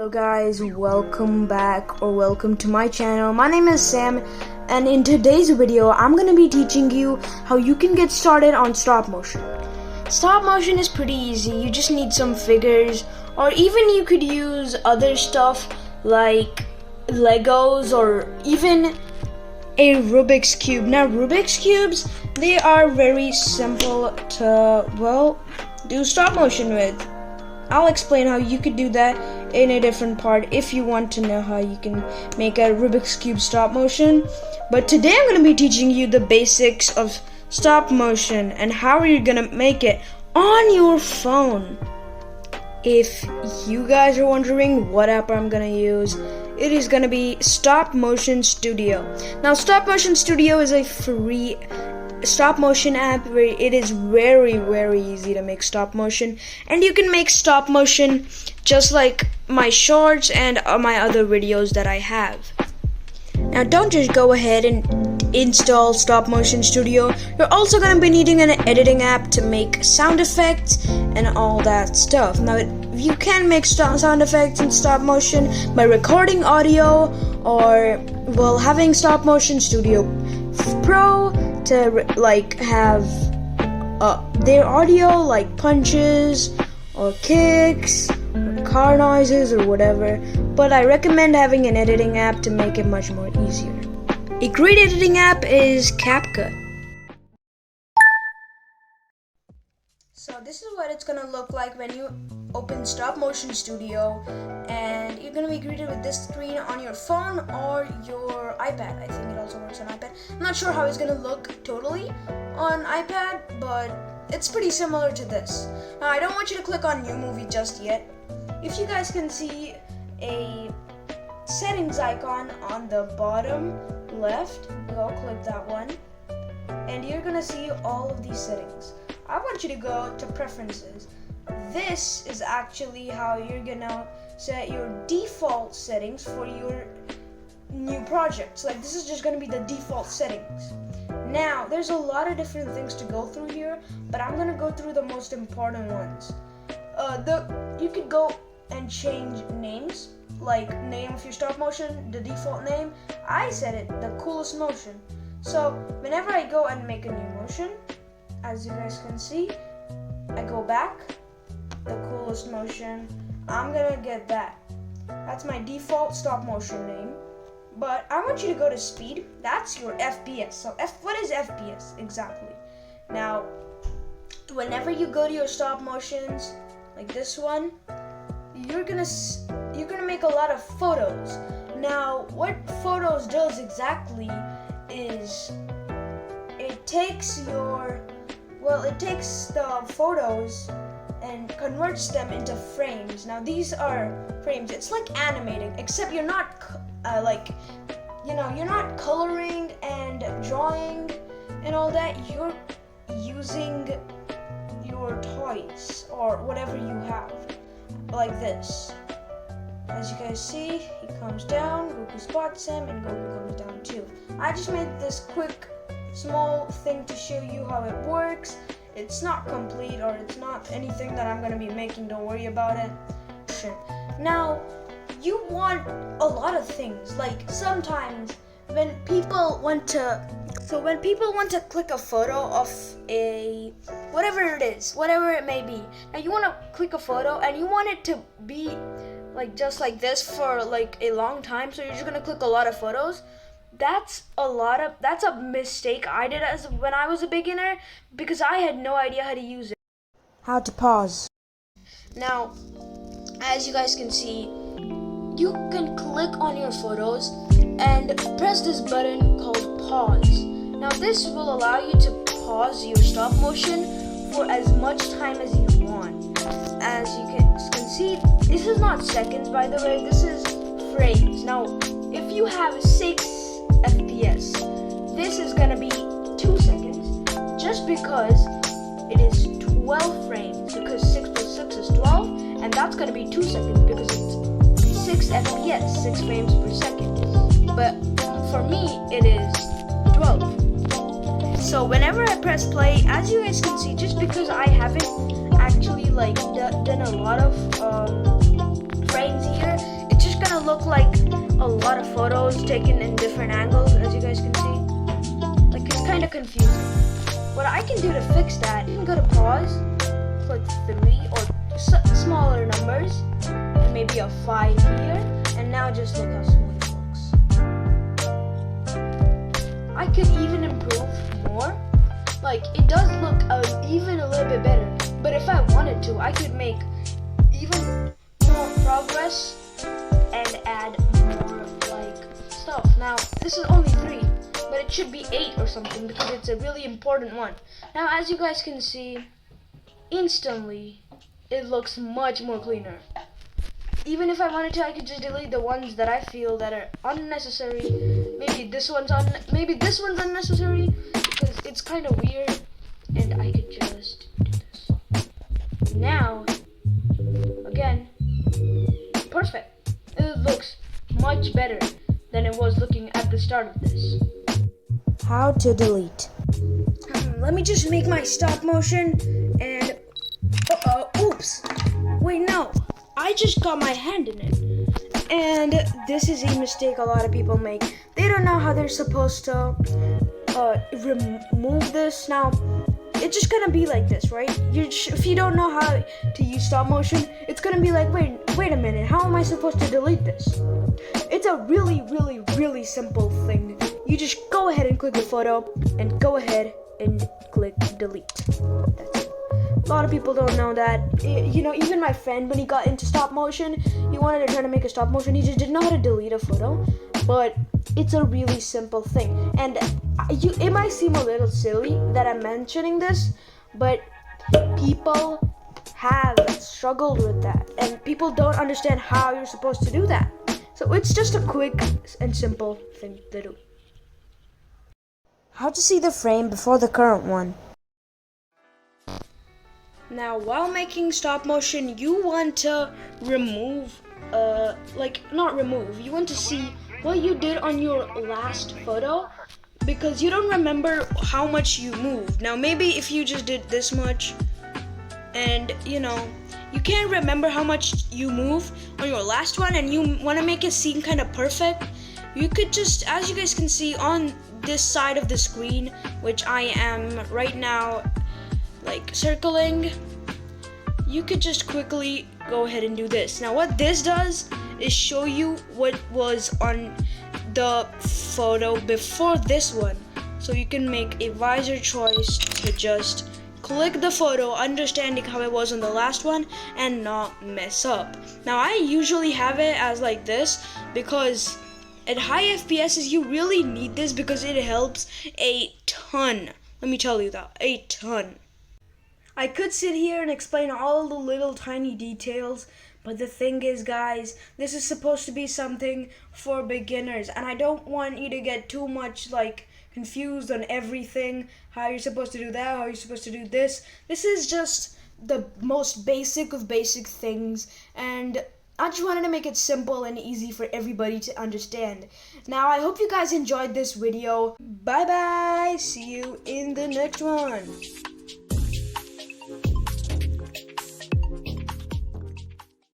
Hello guys, welcome back or welcome to my channel. My name is Sam, and in today's video I'm going to be teaching you how you can get started on stop motion. Stop motion is pretty easy. You just need some figures, or even you could use other stuff like Legos or even a Rubik's Cube. Now Rubik's Cubes, they are very simple to, do stop motion with. I'll explain how you could do that in a different part if you want to know how you can make a Rubik's Cube stop motion. But today I'm going to be teaching you the basics of stop motion and how you're going to make it on your phone. If you guys are wondering what app I'm going to use, it is going to be Stop Motion Studio. Now Stop Motion Studio is a free stop motion app where it is very easy to make stop motion, and you can make stop motion just like my shorts and my other videos that I have. Now don't just go ahead and install Stop Motion Studio. You're also going to be needing an editing app to make sound effects and all that stuff. Now you can make sound effects in stop motion by recording audio or having Stop Motion Studio Pro to have their audio like punches or kicks or car noises or whatever, but I recommend having an editing app to make it much more easier. A great editing app is CapCut. So this is what it's gonna look like when you open Stop Motion Studio, and you're gonna be greeted with this screen on your phone or your iPad. I think it also works on iPad. I'm not sure how it's gonna look totally on iPad, but it's pretty similar to this. Now I don't want you to click on New Movie just yet. If you guys can see a settings icon on the bottom left, go click that one, and you're gonna see all of these settings. I want you to go to preferences. This is actually how you're gonna set your default settings for your new projects. Like this is just gonna be the default settings. Now there's a lot of different things to go through here, but I'm gonna go through the most important ones. You could go and change names, like name of your stop motion, the default name. I set it the coolest motion. So whenever I go and make a new motion, as you guys can see, I go back, the coolest motion, I'm gonna get that. That's my default stop motion name. But I want you to go to speed. That's your FPS. So what is FPS exactly? Now, whenever you go to your stop motions, like this one, you're gonna make a lot of photos. Now, what photos does exactly is it takes the photos and converts them into frames. Now these are frames. It's like animating, except you're not you're not coloring and drawing and all that. You're using your toys or whatever you have, like this. As you guys see, he comes down, Goku spots him, and Goku comes down too. I just made this quick small thing to show you how it works. It's not complete, or it's not anything that I'm going to be making, don't worry about it. Now, you want a lot of things. Like sometimes when people want to click a photo of whatever it may be. Now you want to click a photo and you want it to be just like this for a long time, so you're just going to click a lot of photos. That's a mistake I did when I was a beginner, because I had no idea how to use it. How to pause. Now, as you guys can see, you can click on your photos and press this button called pause. Now this will allow you to pause your stop motion for as much time as you want. As you can see, this is not seconds, by the way, this is frames. Now, if you have 6 FPS, this is gonna be 2 seconds, just because it is 12 frames, because 6 plus 6 is 12, and that's gonna be 2 seconds because it's 6 FPS, 6 frames per second. But for me, it is 12. So whenever I press play, as you guys can see, just because I haven't actually done a lot of frames here, a lot of photos taken in different angles, as you guys can see. Like, it's kind of confusing. What I can do to fix that, you can go to pause, click 3 or smaller numbers, and maybe a 5 here, and now just look how smooth it looks. I could even improve more. Like, it does look even a little bit better, but if I wanted to, I could make even more progress and add more like stuff. Now, this is only 3, but it should be 8 or something because it's a really important one. Now, as you guys can see, instantly, it looks much more cleaner. Even if I wanted to, I could just delete the ones that I feel that are unnecessary. Maybe this one's unnecessary because it's kind of weird, and I could just do this. Now, again, perfect. It looks much better than it was looking at the start of this. How to delete. Let me just make my stop motion and oops. Wait, no. I just got my hand in it. And this is a mistake a lot of people make. They don't know how they're supposed to remove this. Now, it's just gonna be like this, right? If you don't know how to use stop motion, it's gonna be like, wait a minute, how am I supposed to delete this? It's a really, really, really simple thing. You just go ahead and click the photo and go ahead and click delete. That's it. A lot of people don't know that. You know, even my friend, when he got into stop motion, he wanted to try to make a stop motion. He just didn't know how to delete a photo. But it's a really simple thing. And it might seem a little silly that I'm mentioning this, but people have struggled with that. And people don't understand how you're supposed to do that. So it's just a quick and simple thing to do. How to see the frame before the current one. Now, while making stop motion, you want to remove, you want to see what you did on your last photo, because you don't remember how much you moved. Now, maybe if you just did this much, and, you know, you can't remember how much you moved on your last one, and you want to make it seem kind of perfect, you could just, as you guys can see on this side of the screen, which I am right now like circling, you could just quickly go ahead and do this. Now, what this does is show you what was on the photo before this one, so you can make a wiser choice to just click the photo, understanding how it was on the last one and not mess up. Now, I usually have it as like this because at high FPSs you really need this because it helps a ton. Let me tell you that, a ton. I could sit here and explain all the little tiny details, but the thing is, guys, this is supposed to be something for beginners, and I don't want you to get too much like confused on everything, how you're supposed to do that, how you're supposed to do this. This is just the most basic of basic things, and I just wanted to make it simple and easy for everybody to understand. Now, I hope you guys enjoyed this video. Bye bye, see you in the next one.